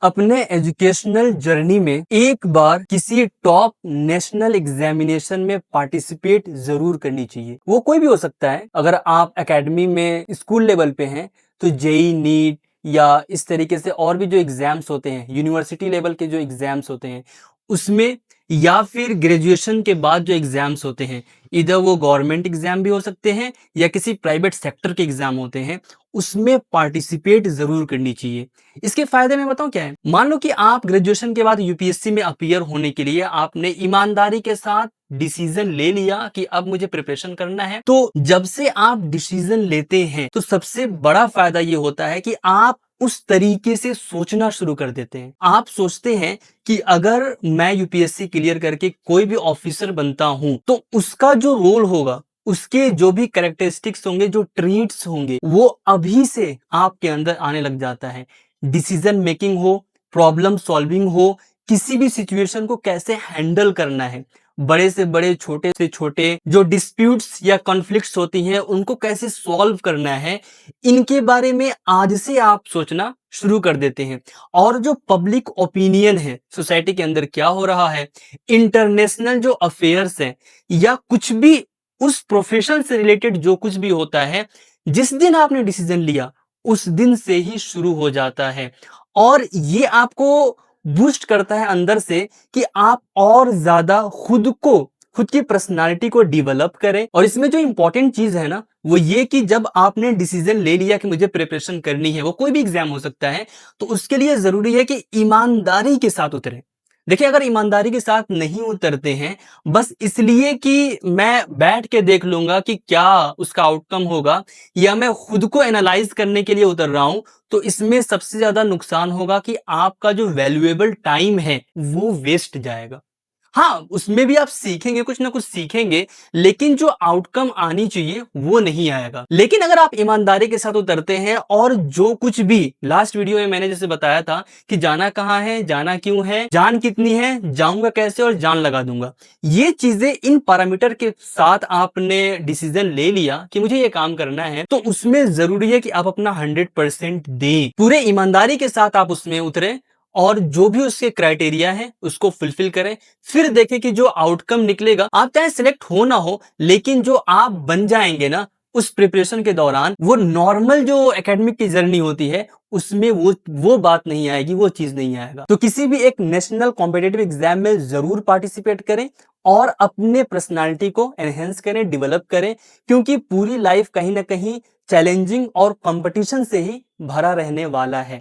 अपने educational journey में एक बार किसी टॉप नेशनल एग्जामिनेशन में पार्टिसिपेट जरूर करनी चाहिए। वो कोई भी हो सकता है। अगर आप एकेडमी में स्कूल लेवल पे हैं तो जेई नीट या इस तरीके से और भी जो एग्जाम्स होते हैं, यूनिवर्सिटी लेवल के जो एग्जाम्स होते हैं उसमें, या फिर ग्रेजुएशन के बाद जो एग्जाम्स होते हैं, इधर वो गवर्नमेंट एग्जाम भी हो सकते हैं या किसी प्राइवेट सेक्टर के एग्जाम होते हैं, उसमें पार्टिसिपेट जरूर करनी चाहिए। इसके फायदे मैं बताऊं क्या है। मान लो कि आप ग्रेजुएशन के बाद यूपीएससी में अपीयर होने के लिए आपने ईमानदारी के साथ डिसीजन ले लिया कि अब मुझे प्रिपरेशन करना है। तो जब से आप डिसीजन लेते हैं तो सबसे बड़ा फायदा ये होता है कि आप उस तरीके से सोचना शुरू कर देते हैं। आप सोचते हैं कि अगर मैं यूपीएससी क्लियर करके कोई भी ऑफिसर बनता हूं तो उसका जो रोल होगा, उसके जो भी कैरेक्टरिस्टिक्स होंगे, जो ट्रीट्स होंगे, वो अभी से आपके अंदर आने लग जाता है। डिसीजन मेकिंग हो, प्रॉब्लम सॉल्विंग हो, किसी भी सिचुएशन को कैसे हैंडल करना है, बड़े से बड़े छोटे से छोटे जो डिस्प्यूट्स या कॉन्फ्लिक्ट्स होती हैं उनको कैसे सॉल्व करना है, इनके बारे में आज से आप सोचना शुरू कर देते हैं। और जो पब्लिक ओपिनियन है, सोसाइटी के अंदर क्या हो रहा है, इंटरनेशनल जो अफेयर्स है, या कुछ भी उस प्रोफेशन से रिलेटेड जो कुछ भी होता है, जिस दिन आपने डिसीजन लिया उस दिन से ही शुरू हो जाता है। और ये आपको बूस्ट करता है अंदर से कि आप और ज्यादा खुद की पर्सनालिटी को डेवलप करें। और इसमें जो इंपॉर्टेंट चीज है ना, वो ये कि जब आपने डिसीजन ले लिया कि मुझे प्रिपरेशन करनी है, वो कोई भी एग्जाम हो सकता है, तो उसके लिए जरूरी है कि ईमानदारी के साथ उतरें। देखिए, अगर ईमानदारी के साथ नहीं उतरते हैं बस इसलिए कि मैं बैठ के देख लूंगा कि क्या उसका आउटकम होगा, या मैं खुद को एनालाइज करने के लिए उतर रहा हूं, तो इसमें सबसे ज्यादा नुकसान होगा कि आपका जो वैल्यूएबल टाइम है वो वेस्ट जाएगा। हाँ, उसमें भी आप सीखेंगे, कुछ ना कुछ सीखेंगे, लेकिन जो आउटकम आनी चाहिए वो नहीं आएगा। लेकिन अगर आप ईमानदारी के साथ उतरते हैं और जो कुछ भी लास्ट वीडियो में मैंने जैसे बताया था कि जाना कहाँ है, जाना क्यों है, जान कितनी है, जाऊंगा कैसे और जान लगा दूंगा, ये चीजें इन पैरामीटर के साथ आपने डिसीजन ले लिया कि मुझे ये काम करना है, तो उसमें जरूरी है कि आप अपना 100% दें, पूरे ईमानदारी के साथ आप उसमें उतरे और जो भी उसके क्राइटेरिया है उसको फुलफिल करें। फिर देखें कि जो आउटकम निकलेगा, आप चाहे सिलेक्ट हो ना हो, लेकिन जो आप बन जाएंगे ना उस प्रिपरेशन के दौरान, वो नॉर्मल जो एकेडमिक की जर्नी होती है उसमें वो बात नहीं आएगी, वो चीज नहीं आएगा। तो किसी भी एक नेशनल कॉम्पिटिटिव एग्जाम में जरूर पार्टिसिपेट करें और अपने पर्सनालिटी को एनहेंस करें, डेवलप करें, क्योंकि पूरी लाइफ कहीं ना कहीं चैलेंजिंग और कंपटीशन से ही भरा रहने वाला है।